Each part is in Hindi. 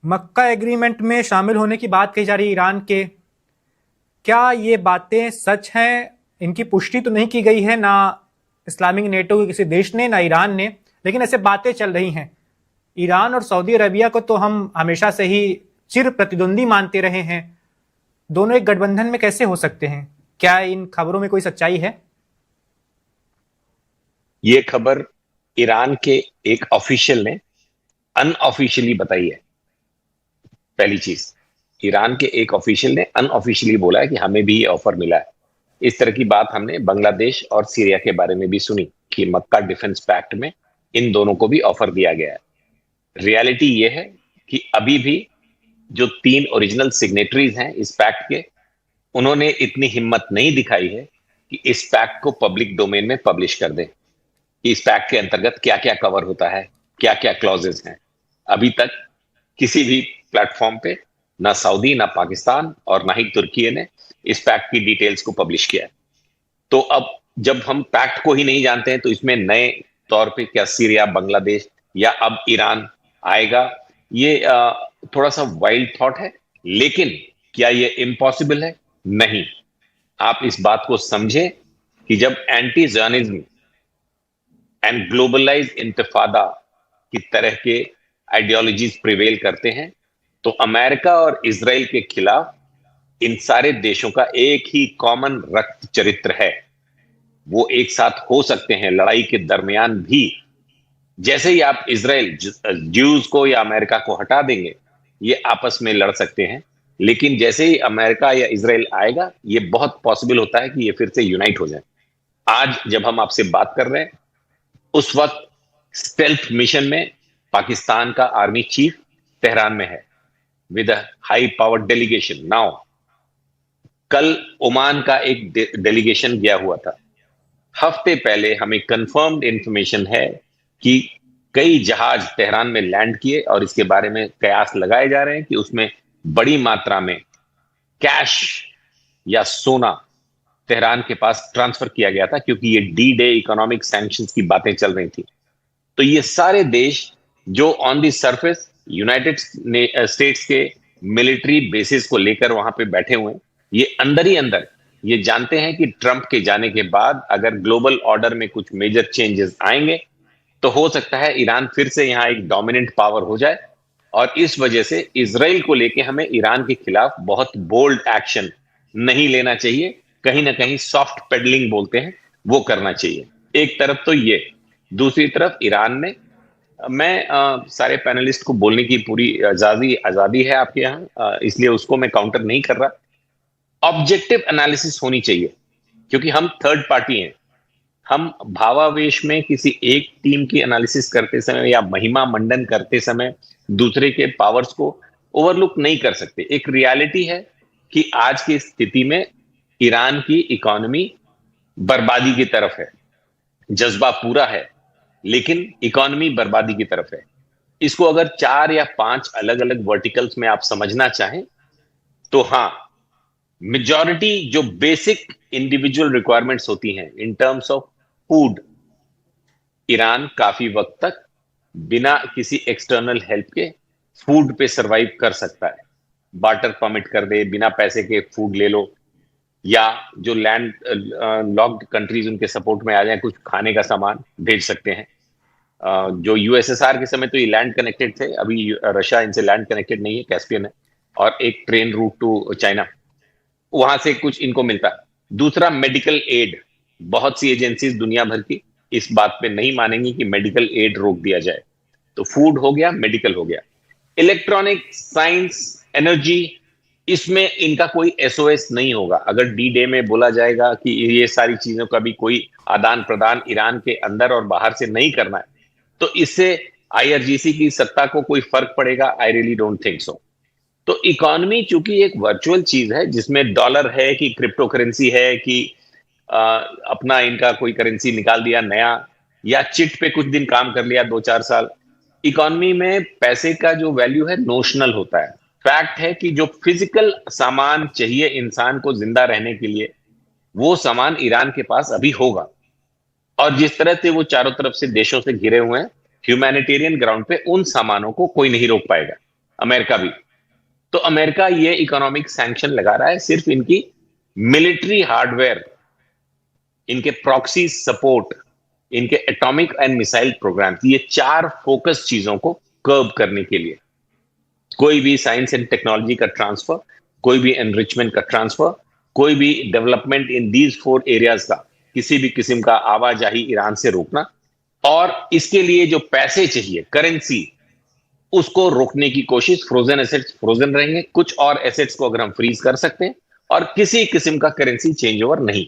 मक्का एग्रीमेंट में शामिल होने की बात कही जा रही है ईरान के। क्या ये बातें सच हैं? इनकी पुष्टि तो नहीं की गई है ना इस्लामिक नेटो के किसी देश ने ना ईरान ने, लेकिन ऐसे बातें चल रही हैं। ईरान और सऊदी अरबिया को तो हम हमेशा से ही चिर प्रतिद्वंदी मानते रहे हैं। दोनों एक गठबंधन में कैसे हो सकते हैं? क्या इन खबरों में कोई सच्चाई है? ये खबर ईरान के एक ऑफिशियल ने अनऑफिशियली बताई है। पहली चीज, ईरान के एक ऑफिशियल ने अनऑफिशियली बोला है कि हमें भी ये ऑफर मिला है। इस तरह की बात हमने बांग्लादेश और सीरिया के बारे में भी सुनी कि मक्का डिफेंस पैक्ट में इन दोनों को भी ऑफर दिया गया है। रियलिटी ये है कि अभी भी जो तीन ओरिजिनल सिग्नेटरीज हैं इस पैक्ट के, उन्होंने इतनी हिम्मत नहीं दिखाई है कि इस पैक्ट को पब्लिक डोमेन में पब्लिश कर दें कि इस पैक्ट के अंतर्गत क्या क्या कवर होता है, क्या क्या क्लॉजेस हैं। अभी तक किसी भी प्लेटफॉर्म पे ना सऊदी, ना पाकिस्तान और ना ही तुर्की ने इस पैक्ट की डिटेल्स को पब्लिश किया है। तो अब जब हम पैक्ट को ही नहीं जानते हैं तो इसमें नए तौर पे क्या सीरिया, बांग्लादेश या अब ईरान आएगा, ये थोड़ा सा वाइल्ड थॉट है। लेकिन क्या ये इम्पॉसिबल है? नहीं। आप इस बात को समझे कि जब एंटी ज़ियोनिज्म एंड ग्लोबलाइज इंतफादा की तरह के आइडियोलॉजीज प्रिवेल करते हैं तो अमेरिका और इजराइल के खिलाफ इन सारे देशों का एक ही कॉमन रक्त चरित्र है। वो एक साथ हो सकते हैं लड़ाई के दरमियान भी। जैसे ही आप इजराइल ज्यूज को या अमेरिका को हटा देंगे, ये आपस में लड़ सकते हैं। लेकिन जैसे ही अमेरिका या इजराइल आएगा, ये बहुत पॉसिबल होता है कि ये फिर से यूनाइट हो जाए। आज जब हम आपसे बात कर रहे हैं, उस वक्त स्टेल्थ मिशन में पाकिस्तान का आर्मी चीफ तेहरान में है with high power delegation. Now कल ओमान का एक डेलीगेशन गया हुआ था। हफ्ते पहले हमें कंफर्म्ड इंफॉर्मेशन है कि कई जहाज तेहरान में लैंड किए और इसके बारे में कयास लगाए जा रहे हैं कि उसमें बड़ी मात्रा में कैश या सोना तेहरान के पास ट्रांसफर किया गया था, क्योंकि ये डी डे इकोनॉमिक सैंक्शंस की बातें चल रही थी। तो ये सारे देश जो on the surface United states के मिलिट्री बेसिस को लेकर वहां पे बैठे हुए हैं, ये अंदर ही अंदर ये जानते हैं कि ट्रंप के जाने के बाद अगर ग्लोबल ऑर्डर में कुछ मेजर चेंजेस आएंगे तो हो सकता है ईरान फिर से यहां एक डोमिनेंट पावर हो जाए। और इस वजह से इजराइल को लेके हमें ईरान के खिलाफ बहुत बोल्ड एक्शन नहीं लेना चाहिए। कहीं ना कहीं सॉफ्ट पेडलिंग बोलते हैं, वो करना चाहिए। एक तरफ तो ये, दूसरी तरफ ईरान ने, मैं सारे पैनलिस्ट को बोलने की पूरी आजादी है आपके यहाँ, इसलिए उसको मैं काउंटर नहीं कर रहा। ऑब्जेक्टिव एनालिसिस होनी चाहिए, क्योंकि हम थर्ड पार्टी हैं। हम भावावेश में किसी एक टीम की एनालिसिस करते समय या महिमा मंडन करते समय दूसरे के पावर्स को ओवरलुक नहीं कर सकते। एक रियलिटी है कि आज की स्थिति में ईरान की इकोनॉमी बर्बादी की तरफ है। जज्बा पूरा है, लेकिन इकोनॉमी बर्बादी की तरफ है। इसको अगर 4 या 5 अलग अलग वर्टिकल्स में आप समझना चाहें तो हाँ, मेजॉरिटी जो बेसिक इंडिविजुअल रिक्वायरमेंट्स होती हैं in terms of food, Iran काफी वक्त तक बिना किसी एक्सटर्नल हेल्प के फूड पे सरवाइव कर सकता है। बार्टर परमिट कर दे, बिना पैसे के फूड ले लो, या जो लैंड लॉक्ड कंट्रीज उनके सपोर्ट में आ जाए, कुछ खाने का सामान भेज सकते हैं। जो यूएसएसआर के समय तो ये लैंड कनेक्टेड थे, अभी रशिया इनसे लैंड कनेक्टेड नहीं है, कैस्पियन है, और एक ट्रेन रूट टू चाइना, वहां से कुछ इनको मिलता है। दूसरा, मेडिकल एड। बहुत सी एजेंसीज दुनिया भर की इस बात पे नहीं मानेंगी कि मेडिकल एड रोक दिया जाए। तो फूड हो गया, मेडिकल हो गया, इलेक्ट्रॉनिक, साइंस, एनर्जी, इसमें इनका कोई एसओएस नहीं होगा। अगर डी डे में बोला जाएगा कि ये सारी चीजों का भी कोई आदान प्रदान ईरान के अंदर और बाहर से नहीं करना है, तो इससे आईआरजीसी की सत्ता को कोई फर्क पड़ेगा? I really don't think so. तो इकोनॉमी चूंकि एक वर्चुअल चीज है जिसमें डॉलर है कि क्रिप्टो करेंसी है कि अपना इनका कोई करेंसी निकाल दिया नया, या चिट पे कुछ दिन काम कर लिया 2-4 साल। इकोनॉमी में पैसे का जो वैल्यू है नोशनल होता है। फैक्ट है कि जो फिजिकल सामान चाहिए इंसान को जिंदा रहने के लिए, वो सामान ईरान के पास अभी होगा। और जिस तरह से वो चारों तरफ से देशों से घिरे हुए हैं, ह्यूमैनिटेरियन ग्राउंड पे उन सामानों को कोई नहीं रोक पाएगा। अमेरिका भी। तो अमेरिका ये इकोनॉमिक सैंक्शन लगा रहा है सिर्फ इनकी मिलिट्री हार्डवेयर, इनके प्रॉक्सी सपोर्ट, इनके एटॉमिक एंड मिसाइल प्रोग्राम, ये 4 फोकस चीजों को कर्ब करने के लिए। कोई भी साइंस एंड टेक्नोलॉजी का ट्रांसफर, कोई भी एनरिचमेंट का ट्रांसफर, कोई भी डेवलपमेंट इन दीज 4 एरियाज का किसी भी किस्म का आवाजाही ईरान से रोकना, और इसके लिए जो पैसे चाहिए, करेंसी, उसको रोकने की कोशिश। फ्रोजन एसेट्स फ्रोजन रहेंगे, कुछ और एसेट्स को अगर हम फ्रीज कर सकते हैं, और किसी किस्म का करेंसी चेंज ओवर नहीं।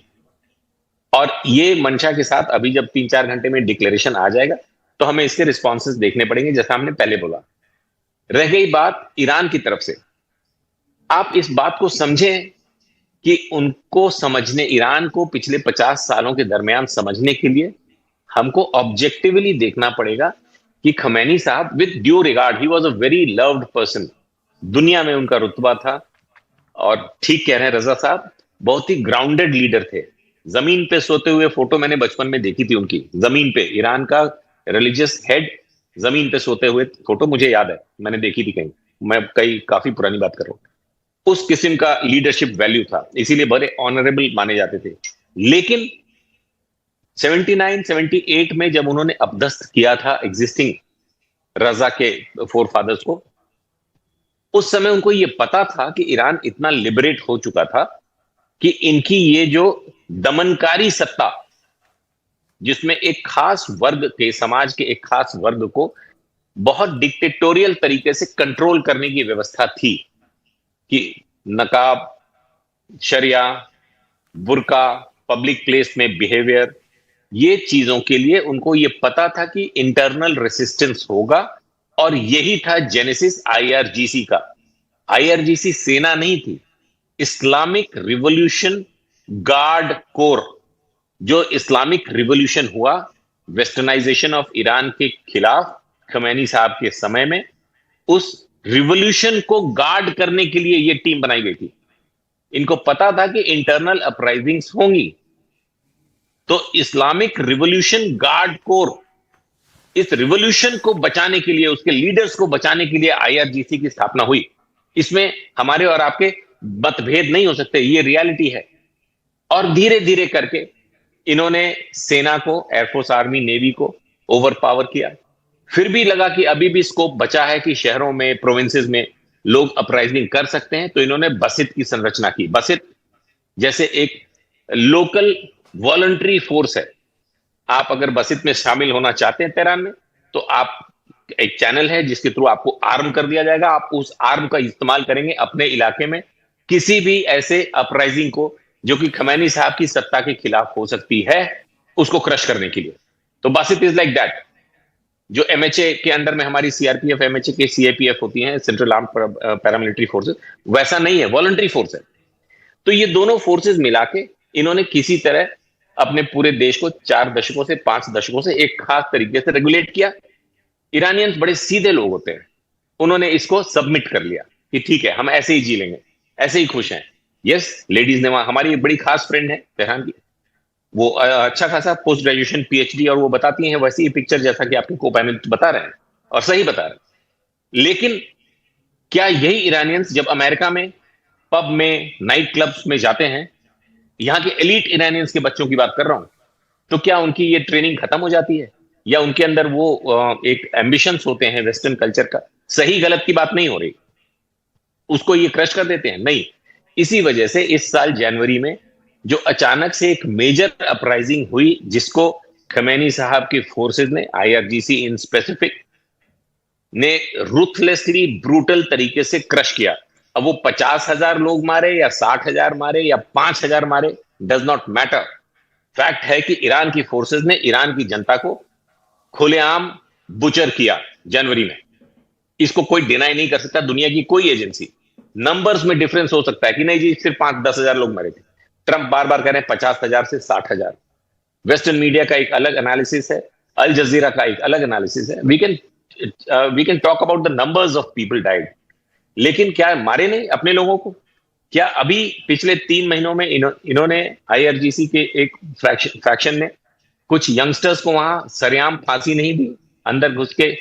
और ये मंशा के साथ अभी जब 3-4 घंटे में डिक्लेरेशन आ जाएगा तो हमें इसके रिस्पॉन्सेस देखने पड़ेंगे, जैसा हमने पहले बोला। रह गई बात ईरान की तरफ से, आप इस बात को समझें कि उनको समझने, ईरान को पिछले 50 सालों के दरमियान समझने के लिए हमको ऑब्जेक्टिवली देखना पड़ेगा कि खमैनी साहब, with due regard, he was a very loved person, दुनिया में उनका रुतबा था। और ठीक कह रहे हैं रजा साहब, बहुत ही ग्राउंडेड लीडर थे। जमीन पे सोते हुए फोटो मैंने बचपन में देखी थी उनकी, जमीन पे, ईरान का रिलीजियस हेड जमीन पे सोते हुए फोटो मुझे याद है, मैंने देखी थी कहीं, मैं काफी पुरानी बात कर रहा हूं। उस किस्म का लीडरशिप वैल्यू था, इसीलिए बड़े ऑनरेबल माने जाते थे। लेकिन 79-78 में जब उन्होंने अपदस्थ किया था एग्जिस्टिंग रजा के फोर फादर्स को, उस समय उनको यह पता था कि ईरान इतना लिबरेट हो चुका था कि इनकी ये जो दमनकारी सत्ता, जिसमें एक खास वर्ग के, समाज के एक खास वर्ग को बहुत डिक्टेटोरियल तरीके से कंट्रोल करने की व्यवस्था थी, कि नकाब, शरिया, बुर्का, पब्लिक प्लेस में बिहेवियर, ये चीजों के लिए उनको ये पता था कि इंटरनल रेसिस्टेंस होगा। और यही था जेनेसिस आईआरजीसी का। आईआरजीसी सेना नहीं थी, इस्लामिक रिवॉल्यूशन गार्ड कोर। जो इस्लामिक रिवॉल्यूशन हुआ वेस्टर्नाइजेशन ऑफ ईरान के खिलाफ खमैनी साहब के समय में, उस रिवॉल्यूशन को गार्ड करने के लिए यह टीम बनाई गई थी। इनको पता था कि इंटरनल अपराइजिंग्स होंगी, तो इस्लामिक रिवॉल्यूशन गार्ड कोर, इस रिवॉल्यूशन को बचाने के लिए, उसके लीडर्स को बचाने के लिए आईआरजीसी की स्थापना हुई। इसमें हमारे और आपके मतभेद नहीं हो सकते, ये रियलिटी है। और धीरे धीरे करके इन्होंने सेना को, एयरफोर्स, आर्मी, नेवी को ओवर पावर किया। फिर भी लगा कि अभी भी स्कोप बचा है कि शहरों में, प्रोविंसेस में लोग अपराइजिंग कर सकते हैं, तो इन्होंने बसित की संरचना की। बसित जैसे एक लोकल वॉलंटरी फोर्स है। आप अगर बसित में शामिल होना चाहते हैं तेहरान में, तो आप, एक चैनल है जिसके थ्रू आपको आर्म कर दिया जाएगा, आप उस आर्म का इस्तेमाल करेंगे अपने इलाके में किसी भी ऐसे अपराइजिंग को जो कि खमैनी साहब की सत्ता के खिलाफ हो सकती है, उसको क्रश करने के लिए। तो बसित इज लाइक दैट। जो एमएचए के अंडर में हमारी सीआरपीएफ, एमएचए के सीएपीएफ होती हैं, सेंट्रल आर्म पैरामिलिट्री फोर्सेस, वैसा नहीं है, वॉलंटरी फोर्स है। तो ये दोनों फोर्सेस मिला के इन्होंने किसी तरह अपने पूरे देश को 4 दशकों से 5 दशकों से एक खास तरीके से रेगुलेट किया। ईरानियंस बड़े सीधे लोग होते हैं, उन्होंने इसको सबमिट कर लिया कि ठीक है, हम ऐसे ही जी लेंगे, ऐसे ही खुश हैं। यस, लेडीज ने, वहां हमारी एक बड़ी खास फ्रेंड है तेहरान की, वो अच्छा खासा पोस्ट ग्रेजुएशन, पीएचडी, और वो बताती हैं वैसी ही पिक्चर जैसा कि आपके को पैनल बता रहे हैं, और सही बता रहे हैं। लेकिन क्या यही ईरानियंस जब अमेरिका में पब में, नाइट क्लब्स में जाते हैं, यहां के एलीट ईरानियंस के बच्चों की बात कर रहा हूं, तो क्या उनकी ये ट्रेनिंग खत्म हो जाती है, या उनके अंदर वो एक एम्बिशंस होते हैं वेस्टर्न कल्चर का? सही गलत की बात नहीं हो रही, उसको ये क्रश कर देते हैं? नहीं। इसी वजह से इस साल जनवरी में जो अचानक से एक मेजर अपराइजिंग हुई, जिसको खमैनी साहब के फोर्सेस ने, आईआरजीसी इन स्पेसिफिक, ने रूथलेसली, ब्रूटल तरीके से क्रश किया। अब वो 50,000 लोग मारे या 60,000 मारे या 5,000 मारे, डज नॉट मैटर। फैक्ट है कि ईरान की फोर्सेस ने ईरान की जनता को खुलेआम बुचर किया जनवरी में। इसको कोई डिनाई नहीं कर सकता, दुनिया की कोई एजेंसी। नंबर्स में डिफरेंस हो सकता है कि नहीं जी सिर्फ 5-10 हजार लोग मरे थे, ट्रंप बार बार कह रहे हैं 50,000 से 60,000। वेस्टर्न मीडिया का एक अलग एनालिसिस है, अल जजीरा का एक अलग एनालिसिस है। We can talk about the numbers of people died, लेकिन क्या मारे नहीं अपने लोगों को? क्या अभी पिछले 3 महीनों में इन्होंने, आईआरजीसी के एक फैक्शन ने कुछ यंगस्टर्स को वहां सरेआम फांसी नहीं दी अंदर घुस के?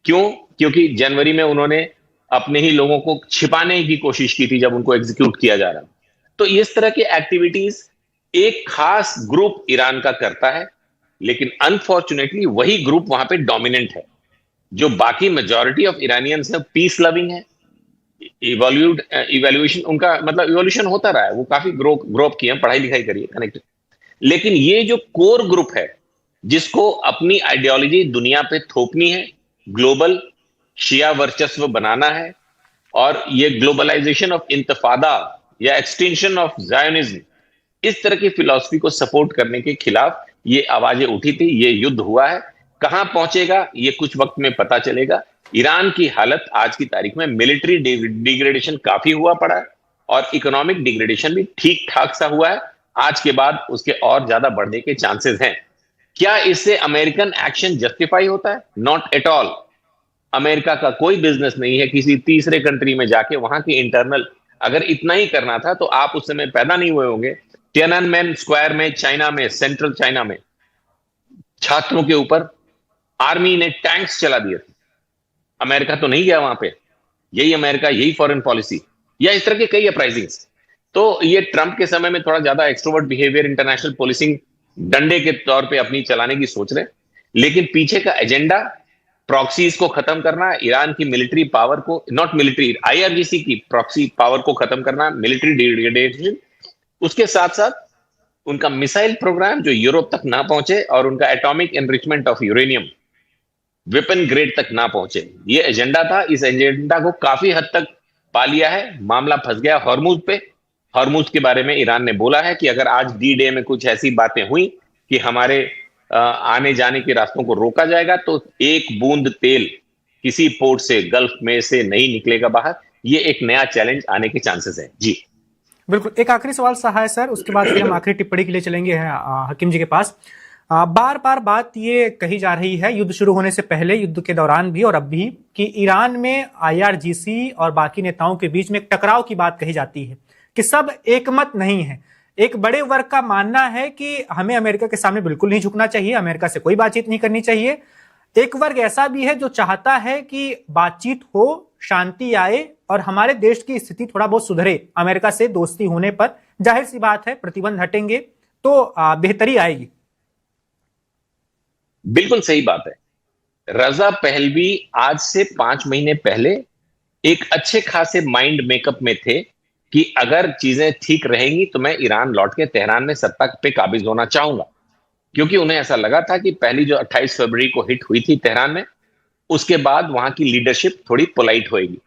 क्यों? क्योंकि जनवरी में उन्होंने अपने ही लोगों को छिपाने की कोशिश की थी जब उनको एग्जीक्यूट किया जा रहा। तो इस तरह की एक्टिविटीज एक खास ग्रुप ईरान का करता है, लेकिन अनफॉर्चुनेटली वही ग्रुप वहां पे डोमिनेंट है। जो बाकी मेजॉरिटी ऑफ ईरानियंस है पीस लविंग है। इवोल्यूशन उनका मतलब इवोल्यूशन होता रहा है, वो काफी ग्रो अप किए हैं, पढ़ाई लिखाई करिए, कनेक्टेड। लेकिन ये जो कोर ग्रुप है जिसको अपनी आइडियोलॉजी दुनिया पे थोपनी है, ग्लोबल शिया वर्चस्व बनाना है, और ये ग्लोबलाइजेशन ऑफ इंतफादा या एक्सटेंशन ऑफ जायोनिज्म, इस तरह की फिलॉसफी को सपोर्ट करने के खिलाफ ये आवाजें उठी थी। ये युद्ध हुआ है, कहां पहुंचेगा ये कुछ वक्त में पता चलेगा। ईरान की हालत आज की तारीख में मिलिट्री डिग्रेडेशन काफी हुआ पड़ा है, और इकोनॉमिक डिग्रेडेशन भी ठीक ठाक सा हुआ है। आज के बाद उसके और ज्यादा बढ़ने के चांसेस हैं। क्या इससे अमेरिकन एक्शन जस्टिफाई होता है? Not at all. अमेरिका का कोई बिजनेस नहीं है किसी तीसरे कंट्री में जाके वहां की इंटरनल, अगर इतना ही करना था तो आप उस समय पैदा नहीं हुए होंगे। टियाननमेन स्क्वायर में, चाइना में, सेंट्रल चाइना में छात्रों के ऊपर आर्मी ने टैंक्स चला दिए थे। अमेरिका तो नहीं गया वहां पे। यही अमेरिका, यही फॉरेन पॉलिसी, या इस तरह के कई अपराइजिंग्स। तो ये ट्रंप के समय में थोड़ा ज्यादा एक्सट्रोवर्ट बिहेवियर, इंटरनेशनल पोलिसिंग डंडे के तौर पे अपनी चलाने की सोच रहे, लेकिन पीछे का एजेंडा प्रॉक्सीज को खत्म करना, ईरान की मिलिट्री पावर को, नॉट मिलिट्री, आईआरजीसी की प्रॉक्सी पावर को खत्म करना, मिलिट्री डिग्रेडेशन, उसके साथ साथ उनका मिसाइल प्रोग्राम जो यूरोप तक ना पहुंचे, और उनका atomic enrichment of uranium weapon grade तक ना पहुंचे, ये एजेंडा था। इस एजेंडा को काफी हद तक पा लिया है। मामला फंस गया हॉर्मुज पे। हॉर्मुज के बारे में ईरान ने बोला है कि अगर आज डी डे में कुछ ऐसी बातें हुई कि हमारे आने जाने के रास्तों को रोका जाएगा, तो एक बूंद तेल किसी पोर्ट से, गल्फ में से नहीं निकलेगा बाहर। ये एक नया चैलेंज आने के चांसेस है। जी बिल्कुल। एक आखिरी सवाल सा है सर, उसके बाद फिर हम आखिरी टिप्पणी के लिए चलेंगे हकीम जी के पास। बार बार बात ये कही जा रही है, युद्ध शुरू होने से पहले, युद्ध के दौरान भी और अब भी, कि ईरान में आईआरजीसी और बाकी नेताओं के बीच में एक टकराव की बात कही जाती है कि सब एकमत नहीं है। एक बड़े वर्ग का मानना है कि हमें अमेरिका के सामने बिल्कुल नहीं झुकना चाहिए, अमेरिका से कोई बातचीत नहीं करनी चाहिए। एक वर्ग ऐसा भी है जो चाहता है कि बातचीत हो, शांति आए और हमारे देश की स्थिति थोड़ा बहुत सुधरे। अमेरिका से दोस्ती होने पर जाहिर सी बात है प्रतिबंध हटेंगे तो बेहतरी आएगी। बिल्कुल सही बात है। रजा पहलवी आज से 5 महीने पहले एक अच्छे खासे माइंड मेकअप में थे कि अगर चीजें ठीक रहेंगी तो मैं ईरान लौट के तेहरान में सत्ता पे काबिज होना चाहूंगा, क्योंकि उन्हें ऐसा लगा था कि पहली जो 28 फरवरी को हिट हुई थी तेहरान में, उसके बाद वहां की लीडरशिप थोड़ी पोलाइट होएगी।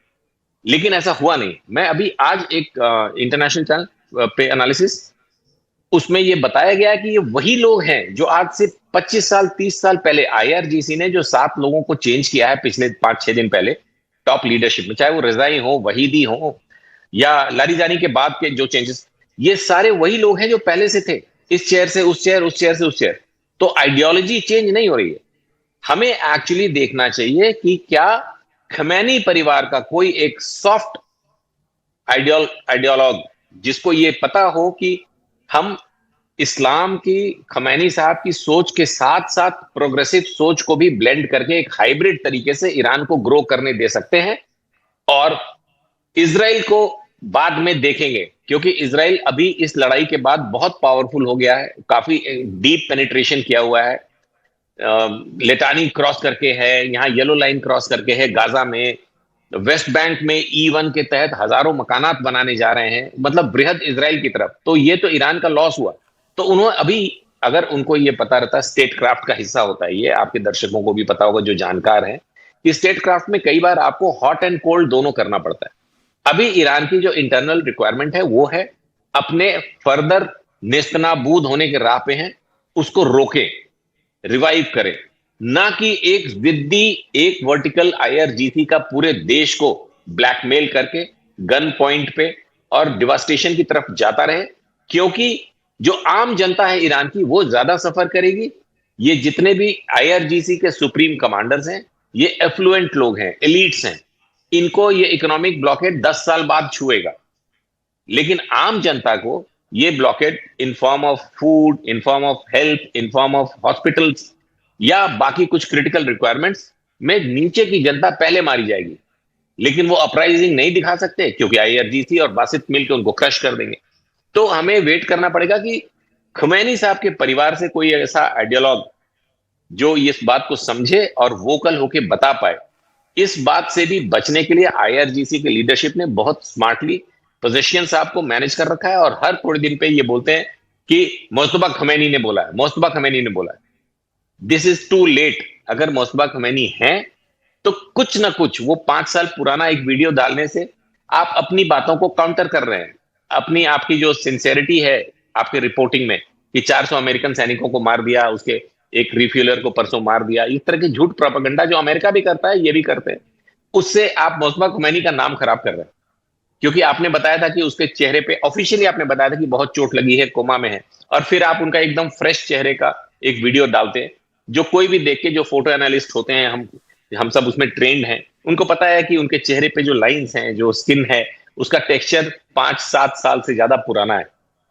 लेकिन ऐसा हुआ नहीं। मैं अभी आज एक इंटरनेशनल चैनल पे एनालिसिस, उसमें यह बताया गया कि ये वही लोग हैं जो आज से 25 साल 30 साल पहले आईआरजीसी ने जो 7 लोगों को चेंज किया है पिछले 5-6 दिन पहले टॉप लीडरशिप में, चाहे वो रजाई हो, वहीदी हो, या लारीजानी के बाद के जो चेंजेस, ये सारे वही लोग हैं जो पहले से थे, इस चेयर से उस चेयर, उस चेयर से उस चेयर। तो आइडियोलॉजी चेंज नहीं हो रही है। हमें एक्चुअली देखना चाहिए कि क्या खमैनी परिवार का कोई एक सॉफ्ट आइडियोलॉग जिसको ये पता हो कि हम इस्लाम की, खमैनी साहब की सोच के साथ साथ प्रोग्रेसिव सोच को भी ब्लेंड करके एक हाइब्रिड तरीके से ईरान को ग्रो करने दे सकते हैं, और इजराइल को बाद में देखेंगे, क्योंकि इजराइल अभी इस लड़ाई के बाद बहुत पावरफुल हो गया है, काफी डीप पेनिट्रेशन किया हुआ है, लेटानी क्रॉस करके है, यहां येलो लाइन क्रॉस करके है, गाजा में, वेस्ट बैंक में E1 के तहत हजारों मकानात बनाने जा रहे हैं, मतलब बृहद इजराइल की तरफ। तो ये तो ईरान का लॉस हुआ। तो उन्होंने अभी, अगर उनको ये पता रहता, स्टेट क्राफ्ट का हिस्सा होता है ये, आपके दर्शकों को भी पता होगा जो जानकार हैं, कि स्टेट क्राफ्ट में कई बार आपको हॉट एंड कोल्ड दोनों करना पड़ता है। अभी ईरान की जो इंटरनल रिक्वायरमेंट है वो है अपने फर्दर नेस्तनाबूद होने के राह पे हैं, उसको रोके, रिवाइव करें, ना कि एक जिद्दी, एक वर्टिकल आईआरजीसी का पूरे देश को ब्लैकमेल करके गन पॉइंट पे और डिवास्टेशन की तरफ जाता रहे। क्योंकि जो आम जनता है ईरान की, वो ज्यादा सफर करेगी। ये जितने भी आईआरजीसी के सुप्रीम कमांडर्स हैं, ये एफ्लुएंट लोग हैं, एलिट्स हैं, इनको ये इकोनॉमिक ब्लॉकेड 10 साल बाद छुएगा। लेकिन आम जनता को ये blockade in form of food, in form of health, in form of hospitals या बाकी कुछ क्रिटिकल रिक्वायरमेंट्स में नीचे की जनता पहले मारी जाएगी। लेकिन वो अपराइजिंग नहीं दिखा सकते क्योंकि आईआरजीसी और बासित मिलकर उनको क्रश कर देंगे। तो हमें वेट करना पड़ेगा कि खुमैनी साहब के परिवार से कोई ऐसा आइडियोलॉग जो इस बात को समझे और वोकल होके बता पाए। इस बात से भी बचने के लिए आईआरजीसी के लीडरशिप ने बहुत स्मार्टली पोजीशन साहब को मैनेज कर रखा है और हर थोड़े दिन पे ये बोलते हैं कि मोस्तफा खमैनी ने बोला है, मोस्तफा खमैनी ने बोला है। This is too late. अगर मोस्तफा खमैनी है तो कुछ ना कुछ वो 5 साल पुराना एक वीडियो डालने से आप अपनी बातों को काउंटर कर रहे हैं। अपनी आपकी जो सिंसेरिटी है आपके रिपोर्टिंग में कि 400 अमेरिकन सैनिकों को मार दिया, उसके एक रिफ्यूलर को परसों मार दिया, इस तरह की झूठ प्रोपेगेंडा जो अमेरिका भी करता है ये भी करते हैं, उससे आप मोस्तफा खुमैनी का नाम खराब कर रहे हैं। क्योंकि आपने बताया था कि उसके चेहरे पे ऑफिशियली आपने बताया था कि बहुत चोट लगी है, कोमा में है, और फिर आप उनका एकदम फ्रेश चेहरे का एक वीडियो डालते हैं जो कोई भी देख के, जो फोटो एनालिस्ट होते हैं, हम सब उसमें ट्रेंड हैं, उनको पता है कि उनके चेहरे पे जो लाइंस हैं, जो स्किन है, उसका टेक्सचर 5-7 साल से ज्यादा पुराना है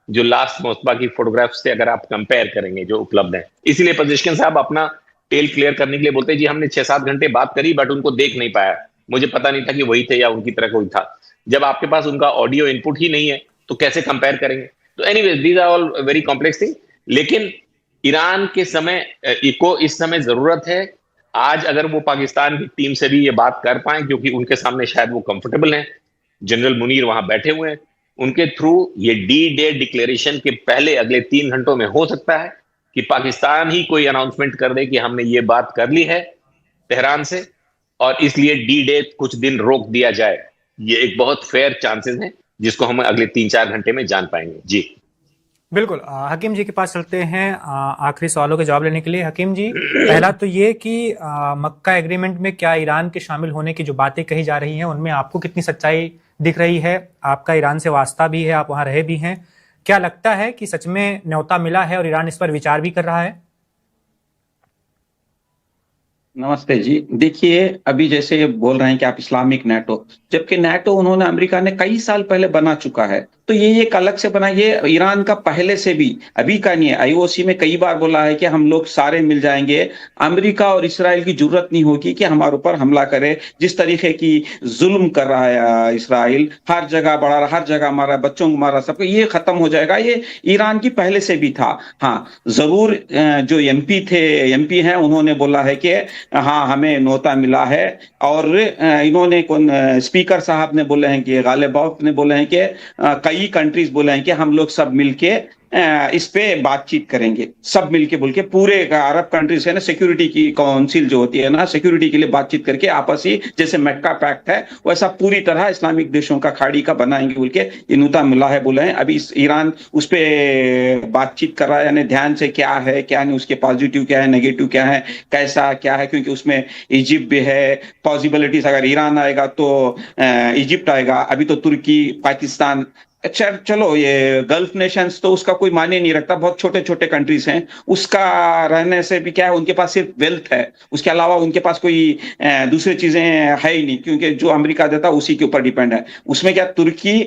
जो लास्ट मोस्तफा की फोटोग्राफ से अगर आप कंपेयर करेंगे जो उपलब्ध है। इसीलिए पोजीशन साहब अपना टेल क्लियर करने के लिए बोलते हैं जी हमने 6-7 घंटे बात करी बट उनको देख नहीं पाया, मुझे पता नहीं था कि वही थे या उनकी तरह कोई था। जब आपके पास उनका ऑडियो इनपुट ही नहीं है तो कैसे कंपेयर करेंगे? तो anyways these are all very complex thing. लेकिन ईरान के समय को इस समय जरूरत है, आज अगर वो पाकिस्तान की टीम से भी ये बात कर पाए क्योंकि उनके सामने शायद वो कंफर्टेबल हैं, जनरल मुनीर वहां बैठे हुए हैं, उनके थ्रू ये डी डे डिक्लेरेशन के पहले अगले 3 घंटों में हो सकता है कि पाकिस्तान ही कोई अनाउंसमेंट कर दे कि हमने ये बात कर ली है तेहरान से और इसलिए डी डे कुछ दिन रोक दिया जाए। ये एक बहुत फेयर चांसेस है जिसको हम अगले 3-4 घंटे में जान पाएंगे। जी बिल्कुल। हकीम जी के पास चलते हैं आखिरी सवालों के जवाब लेने के लिए। हकीम जी, पहला तो ये कि मक्का एग्रीमेंट में क्या ईरान के शामिल होने की जो बातें कही जा रही हैं उनमें आपको कितनी सच्चाई दिख रही है? आपका ईरान से वास्ता भी है, आप वहां रहे भी हैं, क्या लगता है कि सच में न्योता मिला है और ईरान इस पर विचार भी कर रहा है? नमस्ते जी। देखिए, अभी जैसे ये बोल रहे हैं कि आप इस्लामिक नेटो, जबकि नेटो उन्होंने अमेरिका ने कई साल पहले बना चुका है, तो ये एक अलग से बना। ये ईरान का पहले से भी, अभी का नहीं है। आईओसी में कई बार बोला है कि हम लोग सारे मिल जाएंगे, अमेरिका और इसराइल की जरूरत नहीं होगी कि हमारे ऊपर हमला करे। जिस तरीके की जुल्म कर रहा है इसराइल, हर जगह बढ़ा रहा, हर जगह मारा, बच्चों को मारा, सबको, ये खत्म हो जाएगा। ये ईरान की पहले से भी था। हाँ, जरूर जो एमपी हैं, उन्होंने बोला है कि हाँ हमें न्योता मिला है, और इन्होंने कौन स्पीकर साहब ने बोले हैं कि गालिबॉफ ने बोले हैं कि कई कंट्रीज बोले हैं कि हम लोग सब मिलके इस पे बातचीत करेंगे, सब मिलके बोल के, पूरे अरब कंट्रीज है ना, सिक्योरिटी की काउंसिल जो होती है ना, सिक्योरिटी के लिए बातचीत करके आपसी, जैसे मक्का पैक्ट है वैसा पूरी तरह इस्लामिक देशों का खाड़ी का बनाएंगे बोल के न्योता मिला है बोले हैं। अभी ईरान उस पे बातचीत कर रहा है, यानी ध्यान से क्या है क्या नहीं, उसके पॉजिटिव क्या है, नेगेटिव क्या है, कैसा क्या है, क्योंकि उसमें इजिप्ट भी है। पॉसिबिलिटीज, अगर ईरान आएगा तो इजिप्ट आएगा, अभी तो तुर्की, पाकिस्तान, अच्छा चलो ये गल्फ नेशंस तो उसका कोई माने नहीं रखता, बहुत छोटे छोटे कंट्रीज हैं। उसका रहने से भी क्या है, उनके पास सिर्फ वेल्थ है, उसके अलावा उनके पास कोई दूसरी चीजें है ही नहीं, क्योंकि जो अमेरिका देता उसी के ऊपर डिपेंड है। उसमें क्या, तुर्की,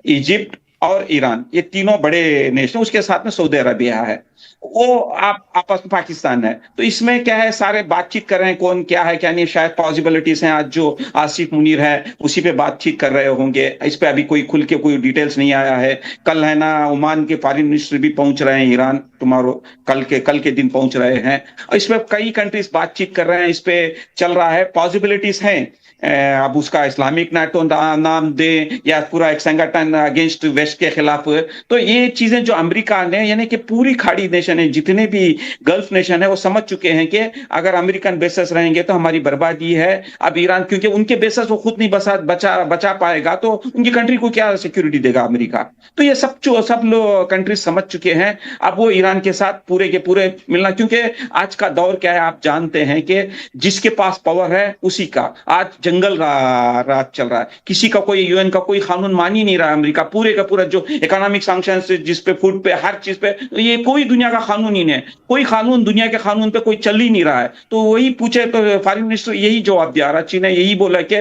इजिप्ट और ईरान, ये तीनों बड़े नेशन, उसके साथ में सऊदी अरबिया है, वो आप आपस में पाकिस्तान है। तो इसमें क्या है, सारे बातचीत कर रहे हैं कौन क्या है क्या नहीं, शायद पॉसिबिलिटीज हैं। आज जो आसिफ मुनीर है उसी पे बातचीत कर रहे होंगे, इस पे अभी कोई खुल के कोई डिटेल्स नहीं आया है। कल है ना, ओमान के फॉरेन मिनिस्टर भी पहुंच रहे हैं ईरान, टुमारो, कल के दिन पहुंच रहे हैं। इस पे कई कंट्रीज बातचीत कर रहे हैं, इस पे चल रहा है, पॉसिबिलिटीज हैं। अब उसका इस्लामिक नेटो नाम दे या पूरा एक संगठन अगेंस्ट वेस्ट के खिलाफ, तो ये चीजें जो अमेरिका ने, यानी कि पूरी खाड़ी नेशन है, जितने भी गल्फ नेशन है, वो समझ चुके हैं कि अगर अमेरिकन बेसेस रहेंगे तो हमारी बर्बादी है। अब ईरान, क्योंकि उनके बेसेस वो खुद नहीं बचा पाएगा, तो उनकी कंट्री को क्या सिक्योरिटी देगा अमेरिका। तो ये सब लोग कंट्री समझ चुके हैं। अब वो ईरान के साथ पूरे के पूरे मिलना, क्योंकि आज का दौर क्या है आप जानते हैं कि जिसके पास पावर है उसी का आज जंगल राज चल रहा है। किसी का कोई यूएन का कोई कानून मान ही नहीं रहा अमेरिका, पूरे का पूरा जो इकोनॉमिक सैंक्शंस जिस पे, फूड पे, हर चीज पे, ये कोई दुनिया का कानून ही नहीं है। कोई कानून, दुनिया के कानून पे कोई चल ही नहीं रहा है। तो वही पूछे तो फॉरेन मिनिस्टर यही जवाब दिया रहा, चीन ने यही बोला कि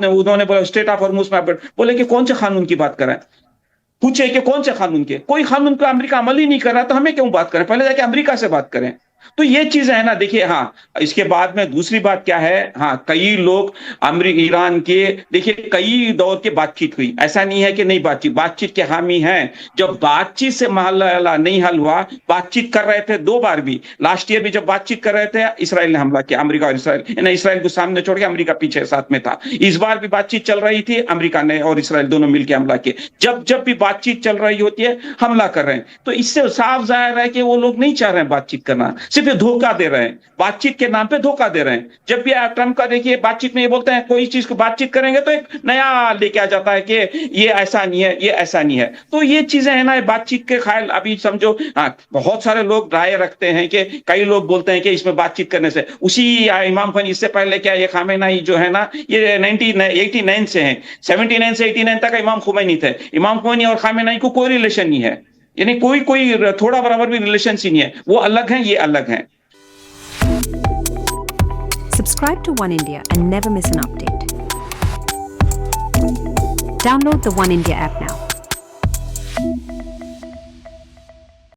उन्होंने बोला स्टेट ऑफ हॉर्मुज में, बोले कि कौन से कानून की बात कर रहे हैं, पूछे कि कौन से कानून के, कोई कानून पे अमेरिका अमल ही नहीं कर रहा, तो हमें क्यों बात करें, पहले जाके अमेरिका से बात करें। तो ये चीज है ना, देखिए हाँ, इसके बाद में दूसरी बात क्या है, हाँ कई लोग ईरान के, देखिए कई दौर के बातचीत हुई, ऐसा नहीं है कि नहीं, बातचीत के हामी हैं। जब बातचीत से मामला नहीं हल हुआ, बातचीत कर रहे थे 2 बार भी, लास्ट ईयर भी जब बातचीत कर रहे थे इसराइल ने हमला किया, अमेरिका और इसराइल, इसराइल को सामने छोड़ के अमेरिका पीछे साथ में था। इस बार भी बातचीत चल रही थी, अमेरिका ने और इसराइल दोनों मिलकर हमला किए। जब जब भी बातचीत चल रही होती है हमला कर रहे हैं। तो इससे साफ जाहिर है कि वो लोग नहीं चाह रहे हैं बातचीत करना, सिर्फ धोखा दे रहे हैं, बातचीत के नाम पे धोखा दे रहे हैं। जब भी ट्रंप का देखिए बातचीत में ये बोलते हैं कोई चीज को बातचीत करेंगे तो एक नया लेके आ जाता है कि ये ऐसा नहीं है, ये ऐसा नहीं है। तो ये चीजें है ना, बातचीत के ख्याल अभी समझो, बहुत सारे लोग राय रखते हैं कि कई लोग बोलते हैं कि इसमें बातचीत करने से, उसी इमाम खानी, इससे पहले क्या ये खामेनी जो है ना, ये 1989 से है, 79 से 89 तक इमाम खुमैनी थे। इमाम खुमैनी और खामेनी को कोई रिलेशन नहीं है, यानी कोई थोड़ा बराबर भी रिलेशन ही नहीं है। वो अलग हैं, ये अलग हैं। Subscribe to One India and never miss an update. Download the One India app now.